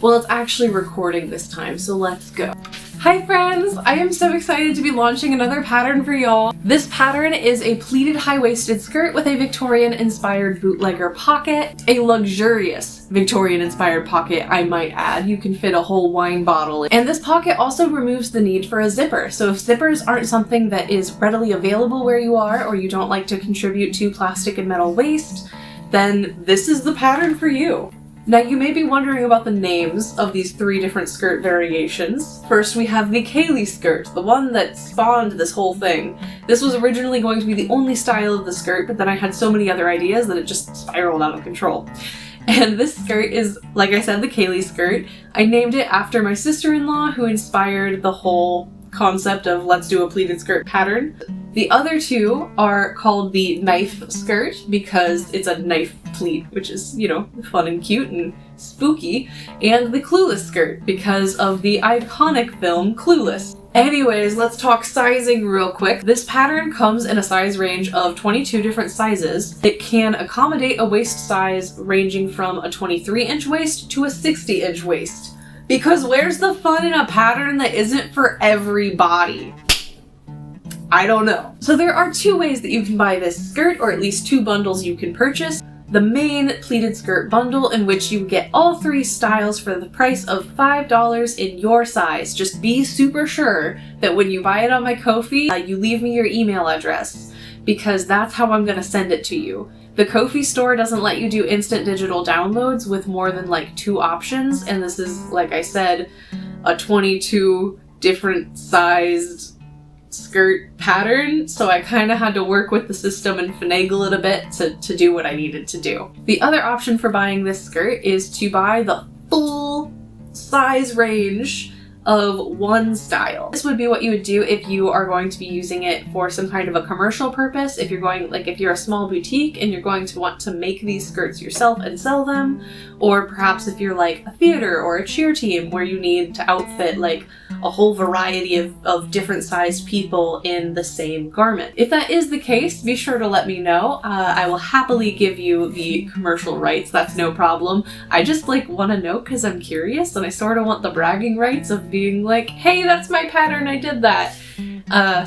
Well, it's actually recording this time, so let's go. Hi friends! I am so excited to be launching another pattern for y'all. This pattern is a pleated high-waisted skirt with a Victorian-inspired bootlegger pocket. A luxurious Victorian-inspired pocket, I might add. You can fit a whole wine bottle. And this pocket also removes the need for a zipper. So if zippers aren't something that is readily available where you are, or you don't like to contribute to plastic and metal waste, then this is the pattern for you. Now you may be wondering about the names of these 3 different skirt variations. First we have the Kaylee skirt, the one that spawned this whole thing. This was originally going to be the only style of the skirt, but then I had so many other ideas that it just spiraled out of control. And this skirt is, like I said, the Kaylee skirt. I named it after my sister-in-law, who inspired the whole concept of let's do a pleated skirt pattern. The other 2 are called the knife skirt because it's a knife pleat, which is, you know, fun and cute and spooky, and the Clueless skirt because of the iconic film Clueless. Anyways, let's talk sizing real quick. This pattern comes in a size range of 22 different sizes. It can accommodate a waist size ranging from a 23-inch waist to a 60-inch waist. Because where's the fun in a pattern that isn't for everybody? I don't know. So there are 2 ways that you can buy this skirt, or at least 2 bundles you can purchase. The main pleated skirt bundle, in which you get all 3 styles for the price of $5 in your size. Just be super sure that when you buy it on my Kofi, you leave me your email address, because that's how I'm gonna send it to you. The Kofi store doesn't let you do instant digital downloads with more than like 2 options, and this is, like I said, a 22 different sized skirt pattern, so I kind of had to work with the system and finagle it a bit to do what I needed to do. The other option for buying this skirt is to buy the full size range of one style. This would be what you would do if you are going to be using it for some kind of a commercial purpose. If you're going, like if you're a small boutique and you're going to want to make these skirts yourself and sell them, or perhaps if you're like a theater or a cheer team where you need to outfit like a whole variety of different sized people in the same garment. If that is the case, be sure to let me know. I will happily give you the commercial rights, that's no problem. I just like want to know because I'm curious and I sort of want the bragging rights of being like, hey, that's my pattern, I did that.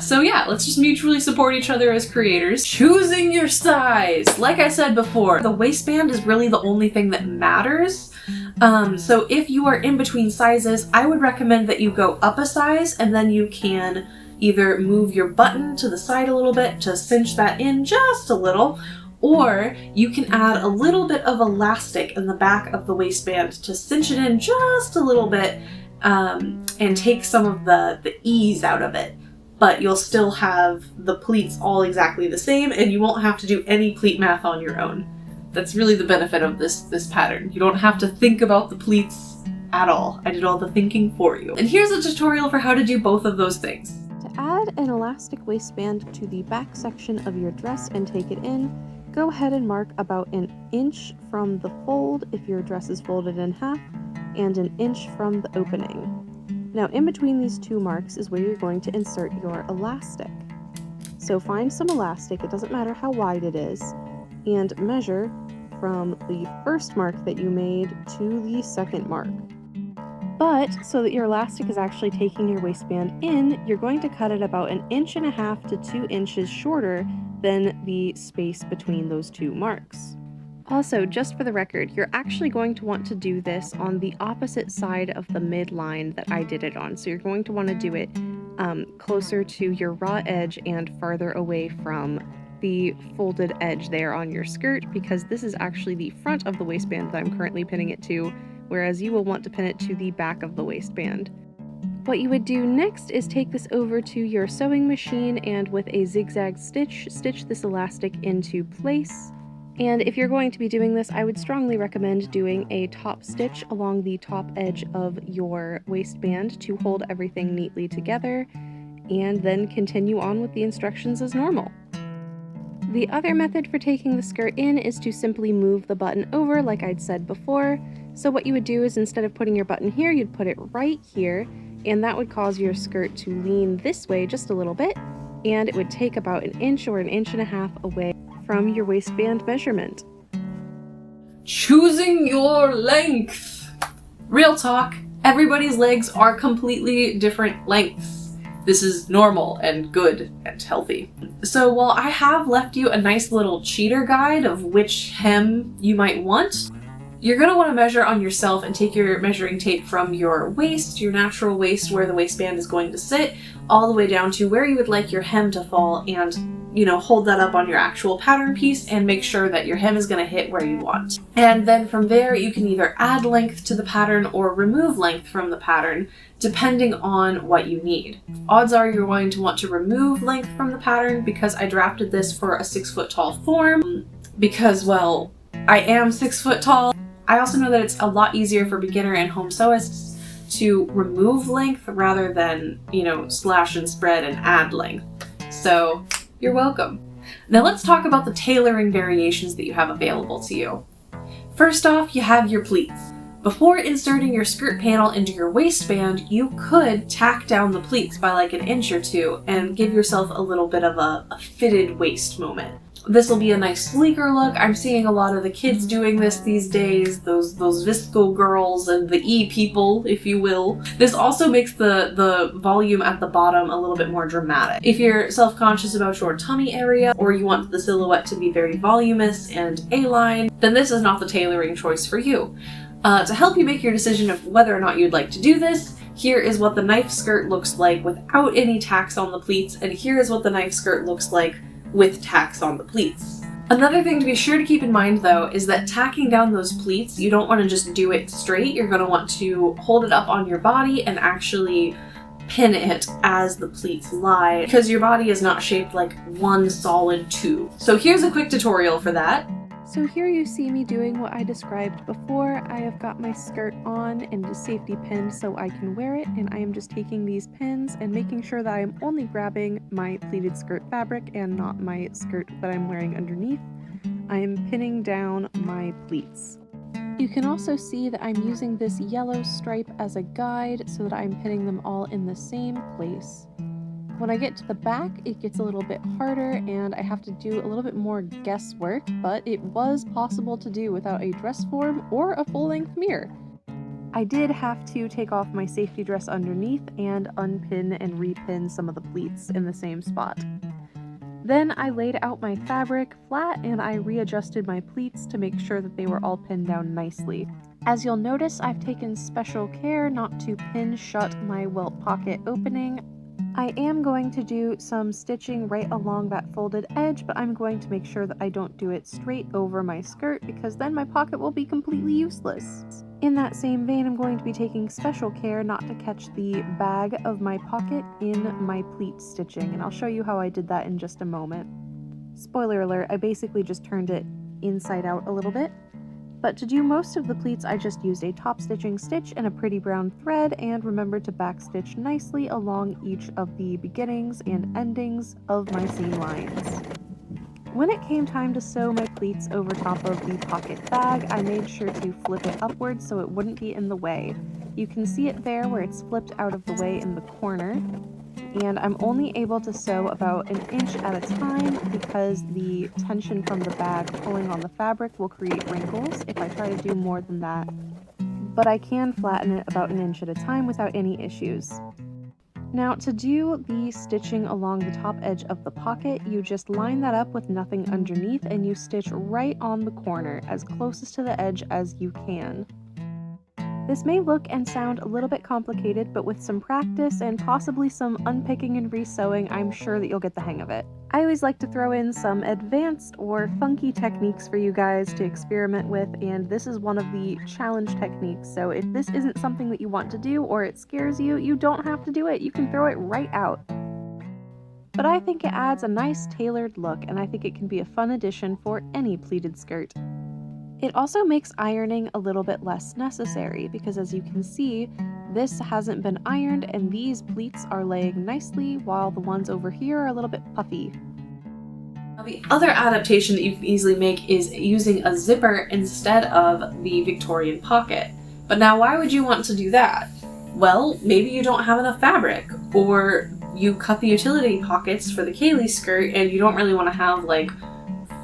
So yeah, let's just mutually support each other as creators. Choosing your size! Like I said before, the waistband is really the only thing that matters. So if you are in between sizes, I would recommend that you go up a size and then you can either move your button to the side a little bit to cinch that in just a little, or you can add a little bit of elastic in the back of the waistband to cinch it in just a little bit and take some of the ease out of it. But you'll still have the pleats all exactly the same and you won't have to do any pleat math on your own. That's really the benefit of this pattern. You don't have to think about the pleats at all. I did all the thinking for you. And here's a tutorial for how to do both of those things. To add an elastic waistband to the back section of your dress and take it in, go ahead and mark about 1 inch from the fold if your dress is folded in half, and 1 inch from the opening. Now in between these 2 marks is where you're going to insert your elastic. So find some elastic, it doesn't matter how wide it is, and measure from the first mark that you made to the second mark. But so that your elastic is actually taking your waistband in, you're going to cut it about 1.5 inches to 2 inches shorter than the space between those 2 marks. Also, just for the record, you're actually going to want to do this on the opposite side of the midline that I did it on. So you're going to want to do it closer to your raw edge and farther away from the folded edge there on your skirt, because this is actually the front of the waistband that I'm currently pinning it to, whereas you will want to pin it to the back of the waistband. What you would do next is take this over to your sewing machine and with a zigzag stitch, stitch this elastic into place. And if you're going to be doing this, I would strongly recommend doing a top stitch along the top edge of your waistband to hold everything neatly together, and then continue on with the instructions as normal. The other method for taking the skirt in is to simply move the button over like I'd said before. So what you would do is instead of putting your button here, you'd put it right here, and that would cause your skirt to lean this way just a little bit, and it would take about 1 inch or 1.5 inches away from your waistband measurement. Choosing your length. Real talk, everybody's legs are completely different lengths. This is normal and good and healthy. So while I have left you a nice little cheater guide of which hem you might want, you're going to want to measure on yourself and take your measuring tape from your waist, your natural waist where the waistband is going to sit, all the way down to where you would like your hem to fall, and hold that up on your actual pattern piece and make sure that your hem is going to hit where you want. And then from there, you can either add length to the pattern or remove length from the pattern, depending on what you need. Odds are you're going to want to remove length from the pattern because I drafted this for a 6 foot tall form because, well, I am 6 foot tall. I also know that it's a lot easier for beginner and home sewists to remove length rather than, slash and spread and add length. So you're welcome. Now let's talk about the tailoring variations that you have available to you. First off, you have your pleats. Before inserting your skirt panel into your waistband, you could tack down the pleats by like an inch or two and give yourself a little bit of a fitted waist moment. This will be a nice sleeker look. I'm seeing a lot of the kids doing this these days, those visco girls and the people, if you will. This also makes the volume at the bottom a little bit more dramatic. If you're self-conscious about your tummy area or you want the silhouette to be very voluminous and A-line, then this is not the tailoring choice for you. To help you make your decision of whether or not you'd like to do this, here is what the knife skirt looks like without any tacks on the pleats, and here is what the knife skirt looks like with tacks on the pleats. Another thing to be sure to keep in mind though is that tacking down those pleats, you don't want to just do it straight. You're going to want to hold it up on your body and actually pin it as the pleats lie, because your body is not shaped like one solid tube. So here's a quick tutorial for that. So here you see me doing what I described before. I have got my skirt on and a safety pin so I can wear it, and I am just taking these pins and making sure that I am only grabbing my pleated skirt fabric and not my skirt that I'm wearing underneath. I am pinning down my pleats. You can also see that I'm using this yellow stripe as a guide so that I'm pinning them all in the same place. When I get to the back, it gets a little bit harder and I have to do a little bit more guesswork, but it was possible to do without a dress form or a full-length mirror. I did have to take off my safety dress underneath and unpin and repin some of the pleats in the same spot. Then I laid out my fabric flat and I readjusted my pleats to make sure that they were all pinned down nicely. As you'll notice, I've taken special care not to pin shut my welt pocket opening. I am going to do some stitching right along that folded edge, but I'm going to make sure that I don't do it straight over my skirt because then my pocket will be completely useless. In that same vein, I'm going to be taking special care not to catch the bag of my pocket in my pleat stitching, and I'll show you how I did that in just a moment. Spoiler alert, I basically just turned it inside out a little bit. But to do most of the pleats, I just used a top stitching stitch and a pretty brown thread, and remembered to backstitch nicely along each of the beginnings and endings of my seam lines. When it came time to sew my pleats over top of the pocket bag, I made sure to flip it upwards so it wouldn't be in the way. You can see it there where it's flipped out of the way in the corner. And I'm only able to sew about an inch at a time because the tension from the bag pulling on the fabric will create wrinkles if I try to do more than that. But I can flatten it about an inch at a time without any issues. Now to do the stitching along the top edge of the pocket, you just line that up with nothing underneath and you stitch right on the corner as closest to the edge as you can. This may look and sound a little bit complicated, but with some practice and possibly some unpicking and resewing, I'm sure that you'll get the hang of it. I always like to throw in some advanced or funky techniques for you guys to experiment with, and this is one of the challenge techniques, so if this isn't something that you want to do or it scares you, you don't have to do it. You can throw it right out. But I think it adds a nice tailored look, and I think it can be a fun addition for any pleated skirt. It also makes ironing a little bit less necessary because, as you can see, this hasn't been ironed and these pleats are laying nicely while the ones over here are a little bit puffy. Now, the other adaptation that you can easily make is using a zipper instead of the Victorian pocket. But now why would you want to do that? Well, maybe you don't have enough fabric, or you cut the utility pockets for the Kaylee skirt and you don't really want to have like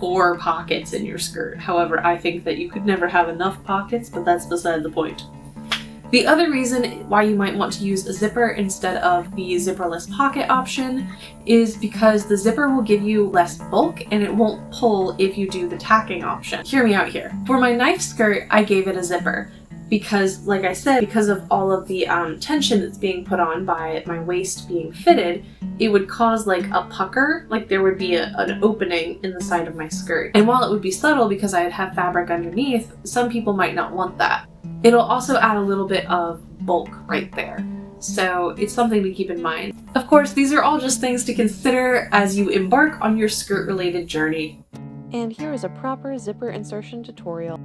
4 pockets in your skirt. However, I think that you could never have enough pockets, but that's beside the point. The other reason why you might want to use a zipper instead of the zipperless pocket option is because the zipper will give you less bulk and it won't pull if you do the tacking option. Hear me out here. For my knife skirt, I gave it a zipper because, like I said, because of all of the tension that's being put on by my waist being fitted, it would cause like a pucker, like there would be an opening in the side of my skirt. And while it would be subtle because I'd have fabric underneath, some people might not want that. It'll also add a little bit of bulk right there. So it's something to keep in mind. Of course, these are all just things to consider as you embark on your skirt-related journey. And here is a proper zipper insertion tutorial.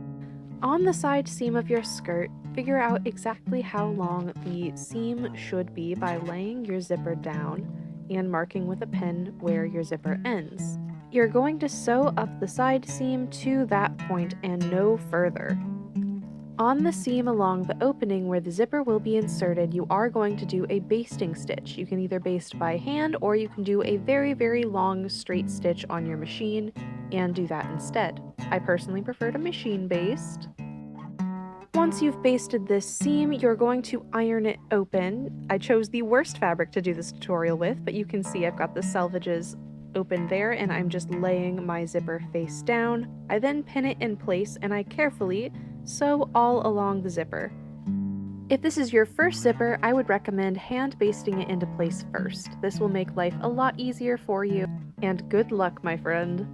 On the side seam of your skirt, figure out exactly how long the seam should be by laying your zipper down and marking with a pin where your zipper ends. You're going to sew up the side seam to that point and no further. On the seam along the opening where the zipper will be inserted, you are going to do a basting stitch. You can either baste by hand or you can do a very, very long straight stitch on your machine and do that instead. I personally prefer to machine baste. Once you've basted this seam, you're going to iron it open. I chose the worst fabric to do this tutorial with, but you can see I've got the selvages open there and I'm just laying my zipper face down. I then pin it in place and I carefully sew all along the zipper. If this is your first zipper, I would recommend hand basting it into place first. This will make life a lot easier for you, and good luck, my friend.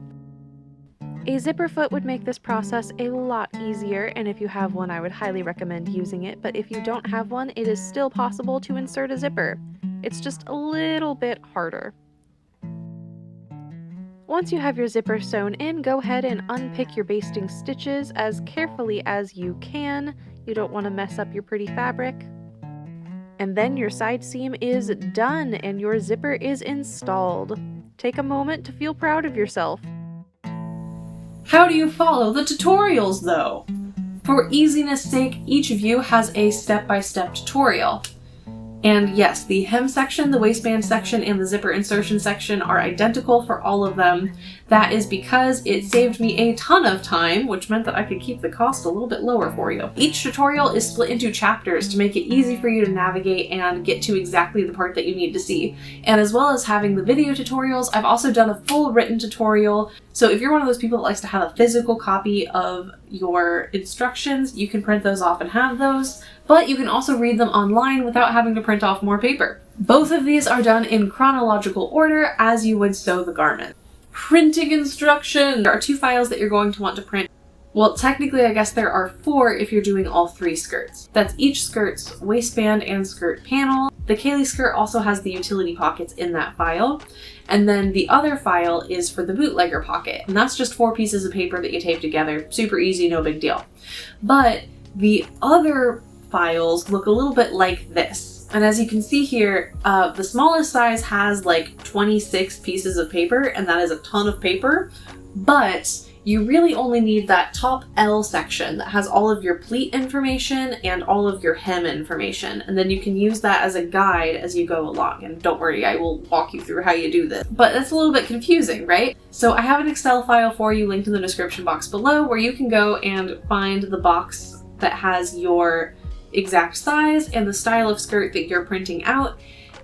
A zipper foot would make this process a lot easier, and if you have one, I would highly recommend using it, but if you don't have one, it is still possible to insert a zipper. It's just a little bit harder. Once you have your zipper sewn in, go ahead and unpick your basting stitches as carefully as you can. You don't want to mess up your pretty fabric. And then your side seam is done and your zipper is installed. Take a moment to feel proud of yourself. How do you follow the tutorials though? For easiness sake, each of you has a step-by-step tutorial. And yes, the hem section, the waistband section, and the zipper insertion section are identical for all of them. That is because it saved me a ton of time, which meant that I could keep the cost a little bit lower for you. Each tutorial is split into chapters to make it easy for you to navigate and get to exactly the part that you need to see. And as well as having the video tutorials, I've also done a full written tutorial. So if you're one of those people that likes to have a physical copy of your instructions, you can print those off and have those. But you can also read them online without having to print off more paper. Both of these are done in chronological order as you would sew the garment. Printing instruction! There are 2 files that you're going to want to print. Well, technically I guess there are 4 if you're doing all 3 skirts. That's each skirt's waistband and skirt panel. The Kaylee skirt also has the utility pockets in that file. And then the other file is for the bootlegger pocket. And that's just 4 pieces of paper that you tape together. Super easy, no big deal. But the other files look a little bit like this. And as you can see here, the smallest size has like 26 pieces of paper, and that is a ton of paper, but you really only need that top L section that has all of your pleat information and all of your hem information, and then you can use that as a guide as you go along. And don't worry, I will walk you through how you do this. But that's a little bit confusing, right? So I have an Excel file for you linked in the description box below where you can go and find the box that has your exact size and the style of skirt that you're printing out,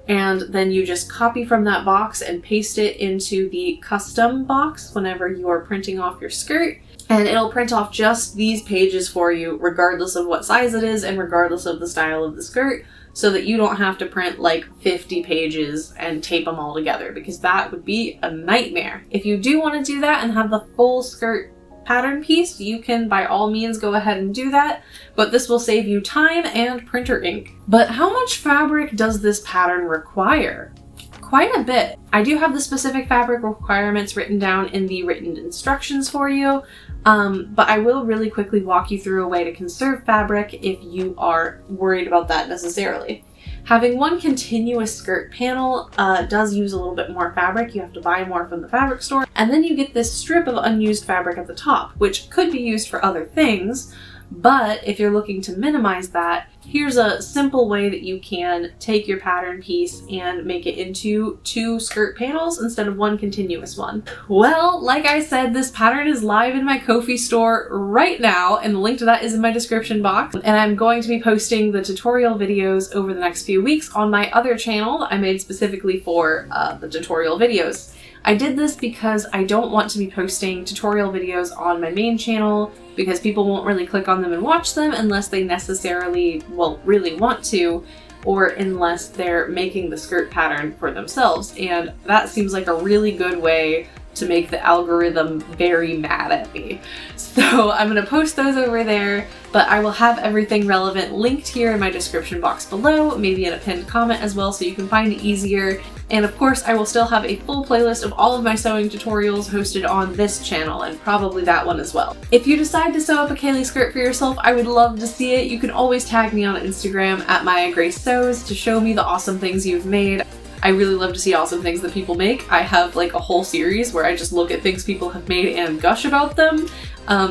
and then you just copy from that box and paste it into the custom box whenever you're printing off your skirt, and it'll print off just these pages for you regardless of what size it is and regardless of the style of the skirt, so that you don't have to print like 50 pages and tape them all together, because that would be a nightmare. If you do want to do that and have the full skirt pattern piece, you can by all means go ahead and do that, but this will save you time and printer ink. But how much fabric does this pattern require? Quite a bit. I do have the specific fabric requirements written down in the written instructions for you, but I will really quickly walk you through a way to conserve fabric if you are worried about that necessarily. Having one continuous skirt panel does use a little bit more fabric. You have to buy more from the fabric store. And then you get this strip of unused fabric at the top, which could be used for other things, But if you're looking to minimize that, here's a simple way that you can take your pattern piece and make it into 2 skirt panels instead of 1 continuous one. Well, like I said, this pattern is live in my Kofi store right now, and the link to that is in my description box. And I'm going to be posting the tutorial videos over the next few weeks on my other channel that I made specifically for the tutorial videos. I did this because I don't want to be posting tutorial videos on my main channel because people won't really click on them and watch them unless they necessarily, well, really want to, or unless they're making the skirt pattern for themselves. And that seems like a really good way to make the algorithm very mad at me. So I'm gonna post those over there, but I will have everything relevant linked here in my description box below, maybe in a pinned comment as well so you can find it easier. And of course, I will still have a full playlist of all of my sewing tutorials hosted on this channel, and probably that one as well. If you decide to sew up a Kaylee skirt for yourself, I would love to see it. You can always tag me on Instagram at MiahGraceSews to show me the awesome things you've made. I really love to see awesome things that people make. I have like a whole series where I just look at things people have made and gush about them.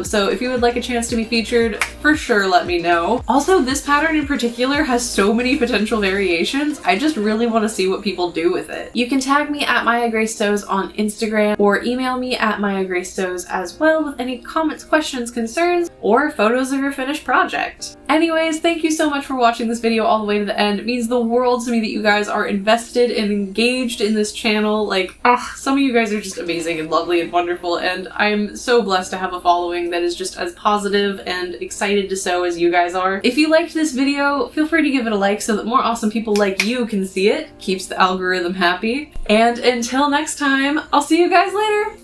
So if you would like a chance to be featured, for sure let me know. Also, this pattern in particular has so many potential variations. I just really want to see what people do with it. You can tag me at MiahGraceSews on Instagram or email me at MiahGraceSews as well with any comments, questions, concerns, or photos of your finished project. Anyways, thank you so much for watching this video all the way to the end. It means the world to me that you guys are invested and engaged in this channel. Like, some of you guys are just amazing and lovely and wonderful, and I'm so blessed to have a following that is just as positive and excited to sew as you guys are. If you liked this video, feel free to give it a like so that more awesome people like you can see it. Keeps the algorithm happy. And until next time, I'll see you guys later.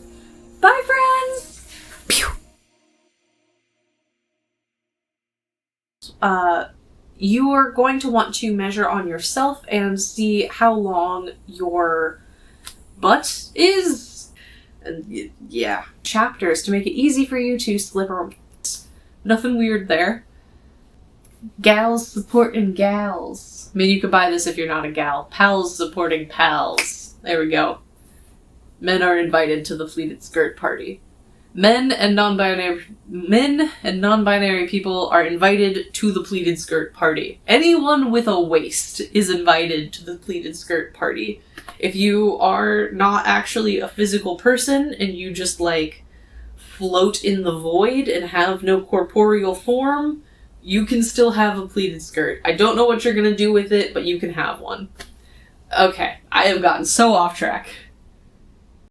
Bye, friends! Pew! You are going to want to measure on yourself and see how long your butt is. And yeah, chapters to make it easy for you to slip around. Nothing weird there. Gals supporting gals. I mean, you could buy this if you're not a gal. Pals supporting pals. There we go. Men are invited to the pleated skirt party. Men and non-binary people are invited to the pleated skirt party. Anyone with a waist is invited to the pleated skirt party. If you are not actually a physical person and you just like float in the void and have no corporeal form, you can still have a pleated skirt. I don't know what you're gonna do with it, but you can have one. Okay, I have gotten so off track.